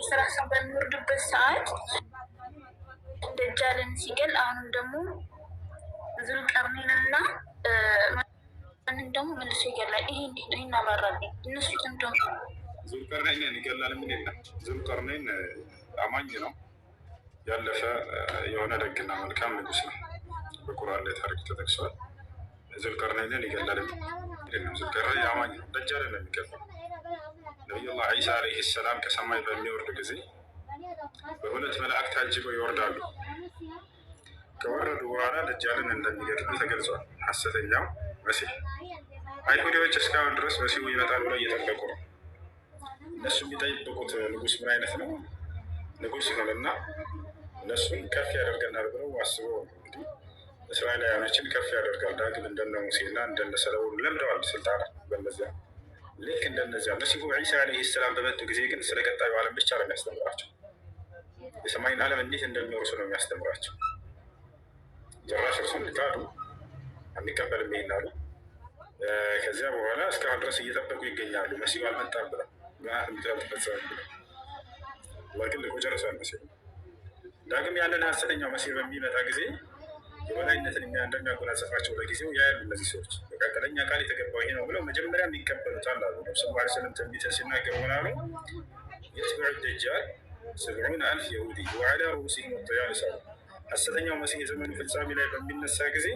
ስራ በሚወርድበት ሰዓት ደጃልን ሲገል አሁንም ደግሞ ዙልቀርነይንና ማንን ደግሞ መልሶ ይገላል። ይሄ እንዴት ነው? ይናባራል እነሱ እንደው ዙልቀርነይን ይገላል። ምን የለም ዙልቀርነይን አማኝ ነው፣ ያለፈ የሆነ ደግና መልካም ንጉስ ነው። በቁርአን ላይ ታሪክ ተጠቅሷል። ዙልቀርነይንን ይገላል። ዙልቀርነይን አማኝ ነው፣ ደጃልን ነው የሚገላው። ነቢዩላህ ዒሳ ዓለይሂ ሰላም ከሰማይ በሚወርድ ጊዜ በሁለት መላእክት ታጅበው ይወርዳሉ። ከወረዱ በኋላ ደጃልን እንደሚገድሉ ተገልጿል። ሐሰተኛው መሲህ አይሁዶች እስካሁን ድረስ መሲሁ ይመጣል ብለው እየጠበቁ ነው። እነሱ የሚጠይቁት ንጉስ ምን አይነት ነው? ንጉስ ይሆንና እነሱን ከፍ ያደርገናል ብለው አስበው እንግዲህ እስራኤላውያኖችን ከፍ ያደርጋል። ዳግም እንደነ ሙሴና እንደነ ሰለሞን ለምደዋል ስልጣን በነዚያ ልክ እንደነዚያ መሲሁ ዒሳ ዓለይሂ ሰላም በመጡ ጊዜ ግን ስለ ቀጣዩ ዓለም ብቻ ነው የሚያስተምራቸው። የሰማይን ዓለም እንዴት እንደሚወርሱ ነው የሚያስተምራቸው። ጭራሽ እርሱን ካዱ፣ አንቀበልም ይሄን አሉ። ከዚያ በኋላ እስካሁን ድረስ እየጠበቁ ይገኛሉ። መሲሁ አልመጣም ብለው ምትፈጸም ብለው ግን ልቆ ጨርሷል መሲሁ። ዳግም ያንን ሐሰተኛው መሲህ በሚመጣ ጊዜ የበላይነትን እንደሚያጎናጸፋቸው ለጊዜው ያያሉ። እነዚህ ሰዎች በቃ ለእኛ ቃል የተገባው ይሄ ነው ብለው መጀመሪያ የሚቀበሉታል አሉ። ነብዩ ሰለላሁ ዐለይሂ ወሰለም ትንቢትን ሲናገሩ ምን አሉ? የትበዕ ደጃል 70,000 የሁዲ ወዐላ ሩኡሲሂም ወጥያሊስ አሉ። ሐሰተኛው መሲህ የዘመኑ ፍጻሜ ላይ በሚነሳ ጊዜ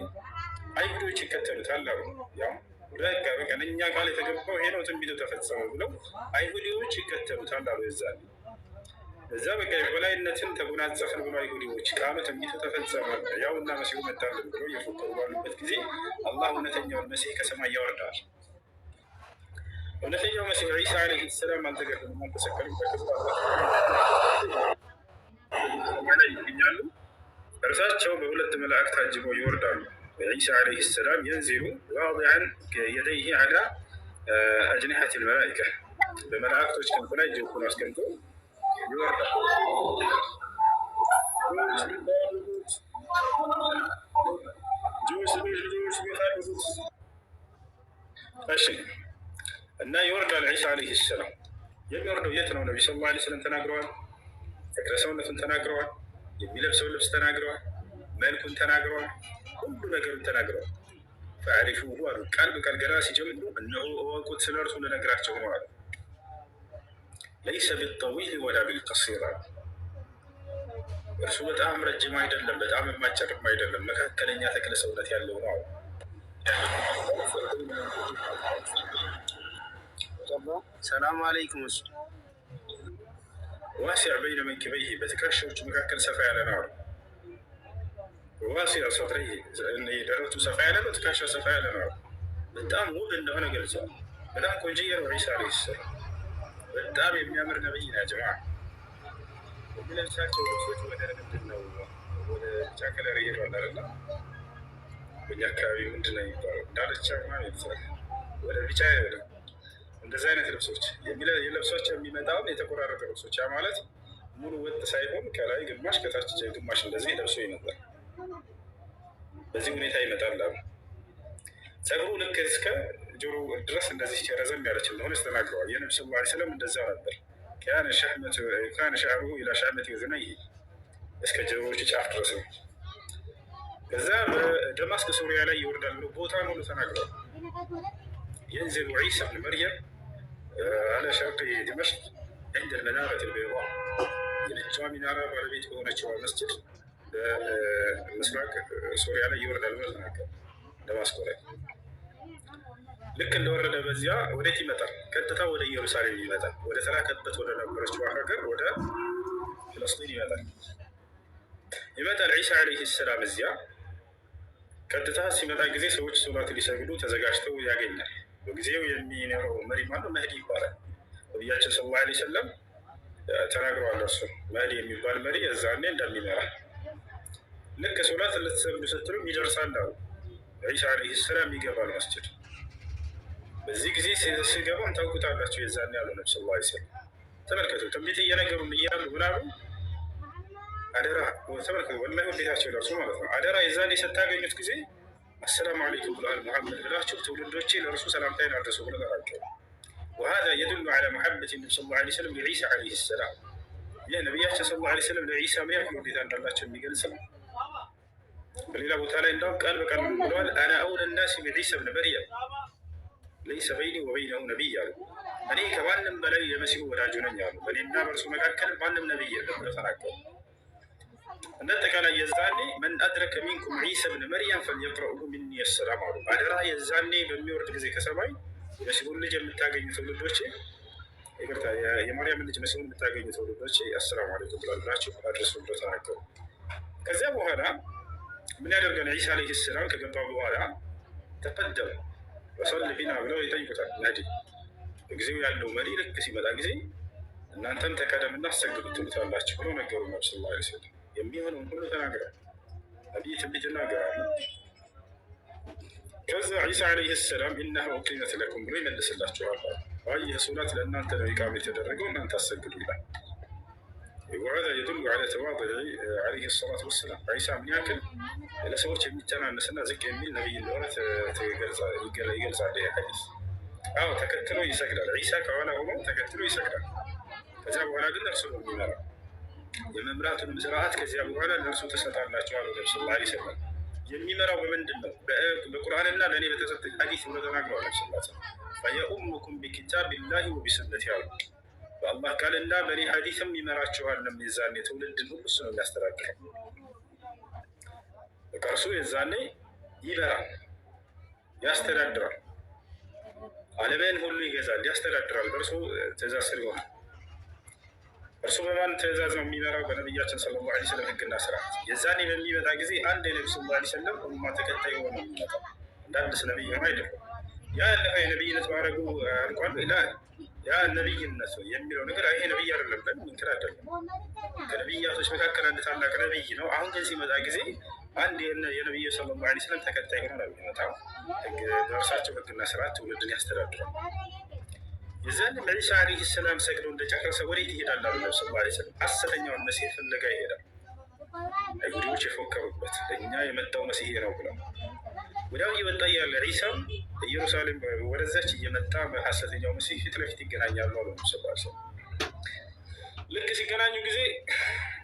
አይሁዶች ይከተሉታል አሉ። ያው በቃ ለእኛ ቃል የተገባው ይሄ ነው ትንቢቱ ተፈጸመ ብለው አይሁዶች ይከተሉታል አሉ። የዛኔ እዛ በቃ የበላይነትን ተጎናጸፍን ብሎ አይሁዶች ቃሉ ትንቢቱ ተፈጸመ ያው እና መሲሁ መጣልን ብሎ እየፎከሩ ባሉበት ጊዜ አላህ እውነተኛውን መሲህ ከሰማይ ያወርዳል። እውነተኛው መሲህ ዒሳ ዓለይሂ ሰላም አልተገደሉም፣ አልተሰቀሉም። ላይ ይገኛሉ። እርሳቸው በሁለት መላእክት ታጅበው ይወርዳሉ። ዒሳ ዓለይሂ ሰላም የንዚሉ ዋዲዐን የደይሂ ዐላ አጅኒሐት ልመላኢካ በመላእክቶች ክንፍ ላይ እጆቹን አስቀምጦ ይወርዳል። እሺ እና ይወርዳል ዒሳ ዓለይሂ ሰላም። የሚወርደው የት ነው? ነቢ ሰለላሁ ዐለይሂ ወሰለም ተናግረዋል። ተክለ ሰውነቱን ተናግረዋል። የሚለብሰው ልብስ ተናግረዋል። መልኩን ተናግረዋል። ሁሉ ነገሩን ተናግረዋል። ፈአሪፉሁ አሉ። ቃል በቃል ገና ሲጀምሩ እነሆ እወቁት ስለ እርሱ ልነግራቸው ነው አሉ። ለይሰ ቢጠዊል ወላ ቢልቀሲር አሉ። እርሱ በጣም ረጅም አይደለም፣ በጣም የማይጨርም አይደለም፣ መካከለኛ ተክለ ሰውነት ያለው ነው አሉ። ሰላም አለይኩም። ዋሲዕ በይነ መንኪበይህ በትከሻዎቹ መካከል ሰፋ ያለ ነው አሉ። ዋሲዕ ሰድሪህ ደረቱ ሰፋ ያለ ነው፣ ትከሻው ሰፋ ያለ ነው አሉ። በጣም ውብ እንደሆነ ገልጸዋል። በጣም ቆንጆዬ ነው ዒሳ ዓለይሂ ሰላም። በጣም የሚያምር ነብይ ነው። ጀማ የሚለብሳቸው ልብሶች ወደ ምንድን ነው? ወደ ቢጫ ከለር ይሄዳል አይደለ? በእኛ አካባቢ ምንድን ነው የሚባለው? ዳርቻ ምናምን ይባላል። ወደ ቢጫ ይሄዳል። እንደዚህ አይነት ልብሶች የለብሷቸው የሚመጣውን የተቆራረጠ ልብሶች፣ ያ ማለት ሙሉ ወጥ ሳይሆን ከላይ ግማሽ ከታች ግማሽ እንደዚህ ለብሶ ይመጣል። በዚህ ሁኔታ ይመጣል አሉ። ጸጉሩ ልክ እስከ ጆሮ ድረስ እንደዚህ ረዘም ያለች እንደሆነ ተናግረዋል። የነቢ ሰለላሁ ዐለይሂ ወሰለም እንደዛ ነበር። ካነ ሸዕሩሁ ኢላ ሸዕመቲ ኡዝነይሂ እስከ ጆሮዎቹ ጫፍ ድረስ ነው። ከዛ በደማስቅ ሱሪያ ላይ ይወርዳል ብሎ ቦታ ሙሉ ተናግረዋል። የንዚሉ ዒሳ ብን መርየም አለ ሸርቅ ዲመሽቅ ዕንደ ልመናረት ልበይዳ የነጯ ሚናራ ባለቤት በሆነችው መስጅድ በምስራቅ ሱሪያ ላይ ይወርዳል ብሎ ተናገረ። ደማስቆ ላይ ልክ እንደወረደ በዚያ ወዴት ይመጣል? ቀጥታ ወደ ኢየሩሳሌም ይመጣል። ወደ ተላከበት ወደ ነበረችው ሀገር ወደ ፍልስጤን ይመጣል ዒሳ ዓለይሂ ሰላም። እዚያ ቀጥታ ሲመጣ ጊዜ ሰዎች ሶላት ሊሰግዱ ተዘጋጅተው ያገኛል። በጊዜው የሚኖረው መሪ ማነው? መህዲ ይባላል። ነቢያችን ሰለላሁ ዐለይሂ ወሰለም ተናግረዋል። እርሱ መህዲ የሚባል መሪ እዛኔ እንደሚመራ ልክ ሶላት ልትሰግዱ ስትሉ ይደርሳል አሉ። ዒሳ ዓለይሂ ሰላም ይገባል መስጅድ። በዚህ ጊዜ ሲገባም ታውቁታላችሁ የዛኔ ያሉ ነቢ ሰለላሁ ዐለይሂ ወሰለም ተመልከቱ። ትንቢት እየነገሩን እያሉ ምናሉ አደራ ተመልከቱ። ወላሂ ወዴታቸው ደርሱ ማለት ነው። አደራ የዛኔ ስታገኙት ጊዜ አሰላሙ አለይኩም ብለዋል ሙሐመድ ብላችሁ ትውልዶቼ ለእርሱ ሰላምታይን አድርሱ ብሎ ተራቸው። وهذا يدل على محبة النبي صلى الله عليه وسلم لعيسى عليه السلام ይህ ነቢያችን ሰለላሁ ዐለይሂ ወሰለም ለዒሳ ምን ያክል ውዴታ እንዳላቸው የሚገልጽ ነው። በሌላ ቦታ ላይ እንዳውም ቃል በቃል ብለዋል፣ አና አውለ ናሲ ቢዒሳ ብን መርየም ለይሰ በይኒ ወበይነሁ ነቢይ አሉ። እኔ ከማንም በላይ የመሲሁ ወዳጁ ነኝ አሉ። በእኔና በእርሱ መካከል ማንም ነቢይ የለም ብለው ተናገሩ። እንደ አጠቃላይ የዛኔ መን አድረከ ሚንኩም ዒሳ ብን መርየም ፈልየቅረኡሁ ሚኒ የሰላም አሉ። አደራ የዛኔ በሚወርድ ጊዜ ከሰማይ መሲሁን ልጅ የምታገኙ ትውልዶቼ፣ ይቅርታ የማርያምን ልጅ መሲሁን የምታገኙ ትውልዶቼ አሰላሙ አለይኩም ብላችሁ አድርሱ ብለው ተናገሩ። ከዚያ በኋላ ምን ያደርገን ዒሳ ዓለይሂ ሰላም ከገባ በኋላ ተቀደም ወሰል ቢና ብለው ይጠይቁታል። ናዲ ጊዜው ያለው መሪ ልክ ሲመጣ ጊዜ እናንተም ተቀደምና አሰግዱ ትሉታላችሁ ብለው ነገሩ ነብዩ ሰለላሁ ዐለይሂ ወሰለም። የሚሆነውን ሁሉ ተናግረዋል። ነቢይ ትንቢት ይናገራሉ። ከዛ ዒሳ ዓለይሂ ሰላም ኢነሃ ኡቂመት ለኩም ብሎ ይመልስላችኋል። አይ ይህ ሶላት ለእናንተ ነው ኢቃም የተደረገው እናንተ አሰግዱ ይላል። وهذا يدل على تواضع عليه الصلاة والسلام. ዒሳ ምን ያክል ለሰዎች የሚተናነስና ዝቅ የሚል ነቢይ እንደሆነ ይገልጻል ይህ ሐዲስ። አዎ ተከትሎ ይሰግዳል። ዒሳ ከኋላ ሆኖ ተከትሎ ይሰግዳል። ከዚያ በኋላ ግን እርሱ ነው የሚመራው። የመምራቱንም ስርዓት ከዚያ በኋላ ለእርሱ ተሰጣላቸው አሉ ነብዩ ሰለላሁ ዐለይሂ ወሰለም። የሚመራው በምንድን ነው? በቁርአንና ለእኔ በተሰጠ ሐዲስ ብሎ ተናግረዋል ነብዩ ሰለላሁ ዐለይሂ ወሰለም። ፈየኡሙኩም ቢኪታቢላሂ ወቢሱነቲ አሉ። በአላህ ቃልና በእኔ ሐዲስም ይመራችኋል። የዛኔ ትውልድን ሁሉ እሱ ነው የሚያስተዳድረው። በቃ እርሱ የዛኔ ይመራል፣ ያስተዳድራል፣ ዓለምን ሁሉ ይገዛል፣ ያስተዳድራል። በእርሱ ትእዛዝ ስር ይሆናል። እርሱ በማን ትእዛዝ ነው የሚመራው? በነቢያችን ሰለላሁ ዐለይሂ ወሰለም ህግና ስርዓት። የዛኔ በሚመጣ ጊዜ አንድ የነቢ ሰለላሁ ዐለይሂ ወሰለም ኡማ ተከታይ ሆኖ የሚመጣው እንዳንድ ነቢይ ሆኖ አይደለም። ያ ያለፈ የነቢይነት ማድረጉ አልቋል ይላል። ያ ነቢይነት የሚለው ነገር ይሄ ነቢይ አይደለም ብለን ምንክር አይደለም። ከነቢያቶች መካከል አንድ ታላቅ ነቢይ ነው። አሁን ግን ሲመጣ ጊዜ አንድ የነቢዩ ሰለላሁ ዐለይሂ ወሰለም ተከታይ ሆኖ ነው የሚመጣው። በእርሳቸው ህግና ስርዓት ትውልድን ያስተዳድራል። የዛን ዒሳ ዓለይሂ ሰላም ሰግዶ እንደጨረሰ ወዴት ይሄዳል? አሉ ነብዩ ሰለላሁ ዐለይሂ ወሰለም ሐሰተኛውን መሲህ ፍለጋ ይሄዳል። አይሁዶች የፎከሩበት እኛ የመጣው መሲህ ነው ብለው ወዲያው እየመጣ ያለ ዒሳም ኢየሩሳሌም ወደዛች እየመጣ በሐሰተኛው መሲህ ፊት ለፊት ይገናኛሉ አሉ ነብዩ ሰለላሁ ዐለይሂ ወሰለም። ልክ ሲገናኙ ጊዜ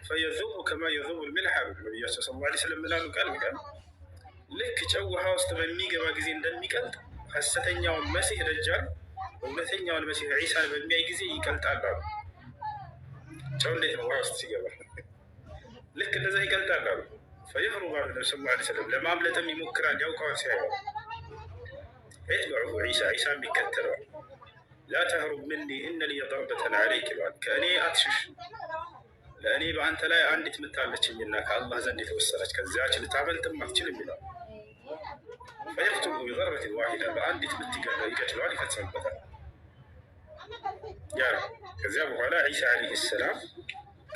ፈየዙቡ ከማ የዙቡ ልሚልሕ አሉ ነቢያችን ሰለላሁ ዐለይሂ ወሰለም ምላሉ ቃል በቃል ልክ ጨው ውሃ ውስጥ በሚገባ ጊዜ እንደሚቀልጥ ሐሰተኛውን መሲህ ደጃል እውነተኛውን መሲህ ዒሳን በሚያይ ጊዜ ይቀልጣል አሉ። ጨው እንዴት ነው ውሃ ውስጥ ሲገባ? ልክ እንደዛ ይቀልጣል አሉ። ፈየህሩብ አሉ ነብዩ ሰለላሁ ዐለይሂ ወሰለም ለማምለጥም ይሞክራል። ያውቀዋል ሲያዩ የትበዑሁ ዒሳን ይከተለዋል። ላ ተህሩብ ምኒ እነ ሊየ ደርበተን ዐለይክ ይለዋል። ከእኔ አትሽሽ፣ ለእኔ በአንተ ላይ አንዲት ምታለችኝና ከአላህ ዘንድ የተወሰነች ከዚያች ልታመልጥም አትችልም ይለዋል። ፈየቅቱሉ ቢደርበትን ዋሂዳ በአንዲት ምት ይገድለዋል፣ ይፈጽምበታል። ያ ከዚያ በኋላ ዒሳ ዓለይሂ ሰላም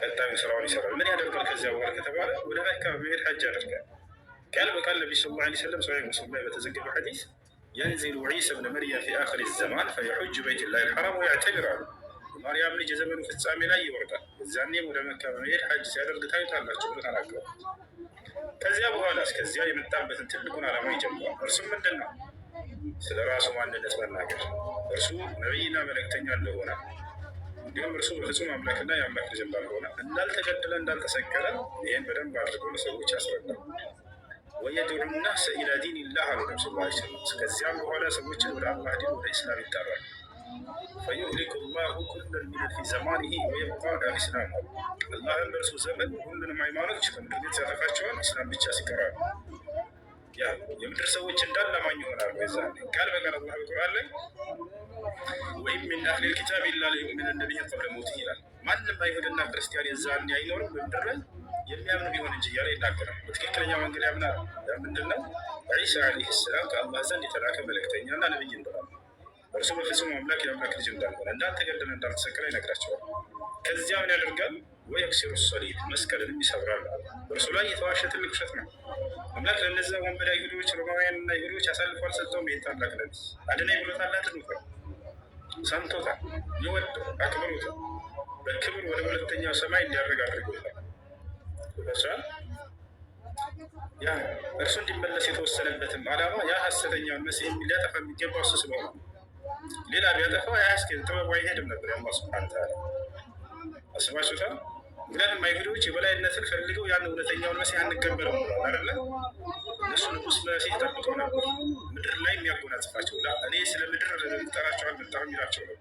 ቀጣዩን ስራውን ይሰራል። ምን ያደርጋል ከዚያ በኋላ ከተባለ ወደ መካ በመሄድ ሐጅ ያደርጋል። ቃል በቃል ነብዩ ሰለላሁ ዐለይሂ ወሰለም ሶሒህ ሙስሊም ላይ በተዘገበ ሐዲስ የንዚሉ ዒሳ ብን መርየም ፊ አኺር ዘማን ፈየሑጁ በይተላሂ ልሐረም ወያዕተሚር አሉ። የማርያም ልጅ የዘመኑ ፍጻሜ ላይ ይወርዳል። እዛኔም ወደ መካ በመሄድ ሐጅ ሲያደርግ ታዩታላችሁ ብሎ ተናገሩ። ከዚያ በኋላ እስከዚያ የመጣበትን ትልቁን ዓላማ ይጀምራል። እርሱም ምንድን ነው? ስለ ራሱ ማንነት መናገር፣ እርሱ ነቢይና መልእክተኛ እንደሆነ እንዲሁም እርሱ በፍጹም አምላክና የአምላክ ልጅ እንዳልሆነ፣ እንዳልተገደለ፣ እንዳልተሰቀለ ይህን በደንብ አድርጎ ለሰዎች ያስረዳል። ወየድዑ ናሰ ኢላ ዲኒላህ አሉ ነብዩ ሰለላሁ ዐለይሂ ወሰለም። ከዚያም በኋላ ሰዎችን ወደ አላህ ዲን ወደ ኢስላም ይጠራል። ፈዩህሊኩ ላሁ ኩለን ሚነን ፊ ዘማኒሂ ወየብቃ አልኢስላም አሉ። አላህም በእርሱ ዘመን ሁሉንም ሃይማኖቶች ከምድር ገጽ ያጠፋቸዋል፣ ኢስላም ብቻ ሲቀራል። ያ የምድር ሰዎች እንዳለ አማኝ ይሆናሉ። የዛኔ ቃል በቃል አላህ በቁርአን ላይ ወኢን ሚን አህሊል ኪታብ ኢላ ሊዩእሚነነ ቢሂ ቀብለ መውቲሂ ይላል። ማንም አይሁድና ክርስቲያን የዛኔ አይኖርም በምድር ላይ የሚያምን ቢሆን እንጂ እያለ ይናገራል። በትክክለኛ መንገድ ያምናል። ያ ምንድን ነው? ዒሳ ዓለይሂ ሰላም ከአላህ ዘንድ የተላከ መልእክተኛና ነቢይ እንደሆነ፣ እርሱ በፍጹም አምላክ የአምላክ ልጅ እንዳልሆነ፣ እንዳልተገደለ፣ እንዳልተሰቀለ ይነግራቸዋል። ከዚያ ምን ያደርጋል? ወየክሲሩ ሰሊብ መስቀልንም ይሰብራል። እርሱ ላይ የተዋሸ ትልቅ ውሸት ነው። አምላክ ለእነዚያ ወንበዴ አይሁዶች፣ ሮማውያንና ይሁዶች አሳልፎ አልሰጠውም። ይህን ታላቅ ነቢይ አድነኝ ብሎታል፣ አድኖታል፣ ሰምቶታል፣ ይወደው አክብሮታል። በክብር ወደ ሁለተኛው ሰማይ እንዲያደርግ አድርጎታል። ይበሳል። ያ እርሱ እንዲመለስ የተወሰነበትም ዓላማ ያ ሐሰተኛውን መሲህ ሊያጠፋ የሚገባው እሱ ስለሆነ ሌላ ቢያጠፋው ጥበቡ አይሄድም ነበር። አላህ ሱብሓነሁ ወተዓላ አስባችሁታል። ምክንያቱም አይሁዶች የበላይነትን ፈልገው ያን እውነተኛውን መሲህ አንቀበለው አይደለ? እነሱ ንጉስ መሲህ ጠብቀው ነበር ምድር ላይ የሚያጎናጽፋቸው። እኔ ስለ ምድር ልጠራቸው አልመጣሁም ይላቸው ነው።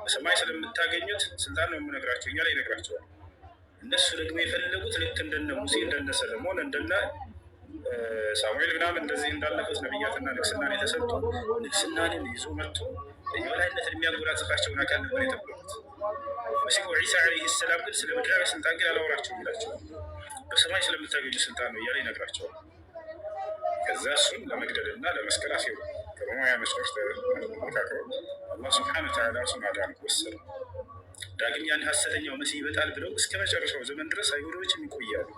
በሰማይ ስለምታገኙት ስልጣን ነው የምነግራቸው እያለ ይነግራቸዋል። እነሱ ደግሞ የፈለጉት ልክ እንደነ ሙሴ እንደነ ሰለሞን እንደነ ሳሙኤል ምናምን እንደዚህ እንዳለፉት ነቢያትና ንግስናን የተሰጡ ንግስናንን ይዞ መጥቶ የበላይነትን የሚያጎናጽፋቸውን አካል ነበር የጠበቁት። መሲሁ ዒሳ ዓለይሂ ሰላም ግን ስለ ምድራዊ ስልጣን ግን አላወራቸውም ይላቸዋል። በሰማይ ስለምታገኙ ስልጣን ነው እያለ ይነግራቸዋል። ከዛ እሱን ለመግደልና ለመስቀል አሴሩ። ከሮማውያኖች ጋር ተመካክረው አላህ ሱብሓነሁ ወተዓላ እሱን አዳነው ወሰደ። ዳግም ያን ሐሰተኛው መሲህ ይመጣል ብለው እስከ መጨረሻው ዘመን ድረስ አይሁዶችም ይቆያሉ።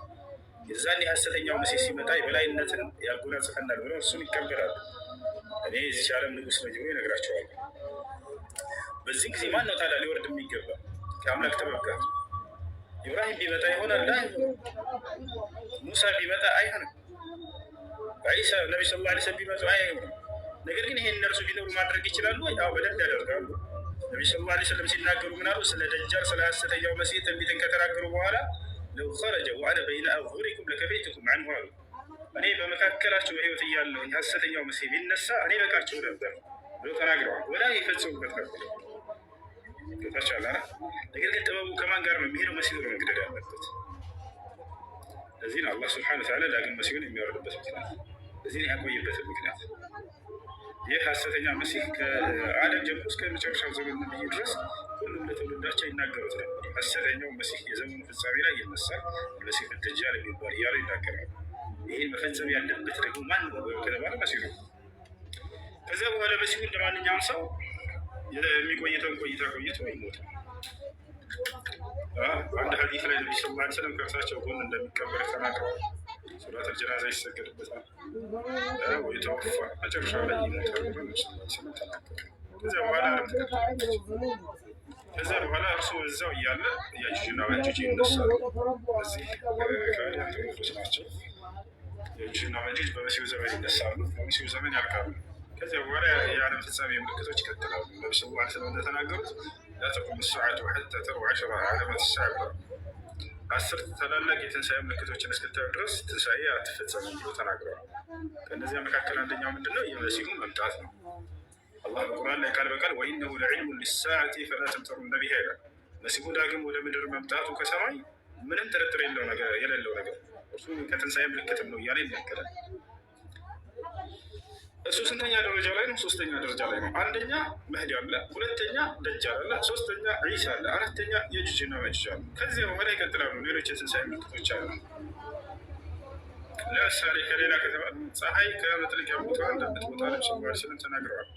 የዛን የሐሰተኛው መሲህ ሲመጣ የበላይነትን ያጎናጽፈናል ብለው እሱን ይቀበላሉ። እኔ የዚህ ዓለም ንጉስ ነኝ ብሎ ይነግራቸዋል። በዚህ ጊዜ ማን ነው ታዲያ ሊወርድ የሚገባ ከአምላክ ጥበብ ጋር? ኢብራሂም ቢመጣ ይሆናል? ሙሳ ቢመጣ አይሆንም። ዒሳ ነቢ ስ ላ ሰለም ቢመጡ አይሆንም። ነገር ግን ይሄን እነርሱ ቢኖሩ ማድረግ ይችላሉ ወይ? አዎ በደንብ ያደርጋሉ። ነቢ ስ ላ ሰለም ሲናገሩ ምናሉ? ስለ ደጃል ስለ ሐሰተኛው መሲህ ትንቢትን ከተናገሩ በኋላ ለው ኸረጀ ወአነ በይነ አዙሪኩም ለከፈይቱኩም አንሁ አሉ። እኔ በመካከላቸው በህይወት እያለሁኝ ሐሰተኛው መሲህ ቢነሳ እኔ በቃቸው ነበር ብሎ ተናግረዋል። ወላ ይፈጽሙበት ነበር ታቻላ። ነገር ግን ጥበቡ ከማን ጋር ነው የሚሄደው? መሲሁ ነው መግደል ያለበት። ለዚህ ነው አላህ ስብሐነሁ ወተዓላ ዳግም መሲሁን የሚያወርድበት ምክንያት፣ እዚህ ያቆይበት ምክንያት። ይህ ሐሰተኛ መሲህ ከአደም ጀምሮ እስከ መጨረሻው ዘመን ነብይ ድረስ ሁሉም ለትውልዳቸው ይናገሩት ነበር። ሐሰተኛው መሲህ የዘመኑ ፍጻሜ ላይ ይነሳል፣ መሲህ ደጃል የሚባል እያሉ ይናገራሉ። ይህን መፈጸም ያለበት ደግሞ ማን ነው ከተባለ መሲሁ ነው። ከዚያ በኋላ መሲሁ እንደ ማንኛውም ሰው የሚቆይተውን ቆይታ ቆይቶ ይሞታል። አንድ ሐዲስ ላይ ነቢ ሰለላሁ ዐለይሂ ወሰለም ከእርሳቸው ጎን እንደሚቀበር ተናግረዋል። ሶላተል ጀናዛ ይሰገድበታል ወይ ተወፋ፣ መጨረሻ ላይ ይሞታል ብሎ ነቢ ሰለላሁ ዐለይሂ ወሰለም ተናገሩ። ከዚያ በኋላ ከዚያ በኋላ እርሱ እዛው እያለ ያጁጅና ማጁጅ ይነሳሉ። እዚህ ከአዲያን ትምህርቶች ናቸው። ያጁጅና ማጁጅ በመሲሁ ዘመን ይነሳሉ፣ በመሲሁ ዘመን ያልቃሉ። ከዚያ በኋላ የዓለም ፍጻሜ ምልክቶች ይቀጥላሉ። ነቢ ስ ላ ስለም እንደተናገሩት ላ ተቁሙ ሰዓቱ ሐታ ተሩ ዐሸረ ዓለማት ሰዓብ፣ 10 ታላላቅ የትንሣኤ ምልክቶችን እስክታዩ ድረስ ትንሣኤ አትፈጸምም ብሎ ተናግረዋል። ከእነዚያ መካከል አንደኛው ምንድነው? የመሲሁ መምጣት ነው። አላህ በቁርአን ላይ ቃል በቃል ወኢነሁ ለዕልሙ ሊሳዓቲ ፈላ ተምተሩነ ቢሃ ይላል። መሲሁ ዳግም ወደ ምድር መምጣቱ ከሰማይ ምንም ጥርጥር የሌለው ነገር እሱ ከትንሣኤ ምልክትም ነው እያለ ይናገራል። እሱ ስንተኛ ደረጃ ላይ ነው? 3ኛ ደረጃ ላይ ነው። አንደኛ መህዲ አለ፣ 2ኛ ደጃል አለ፣ 3ኛ ዒሳ አለ፣ 4ኛ የጁጅና መጁጅ አለ። ከዚያ በኋላ ይቀጥላሉ ሌሎች የትንሣኤ ምልክቶች አሉ። ለምሳሌ ከሌላ ከተባለ ፀሐይ ከመጥለቂያ ቦታ እንደምትወጣ ነብዩ ሰለላሁ ዐለይሂ ወሰለም ተናግረዋል።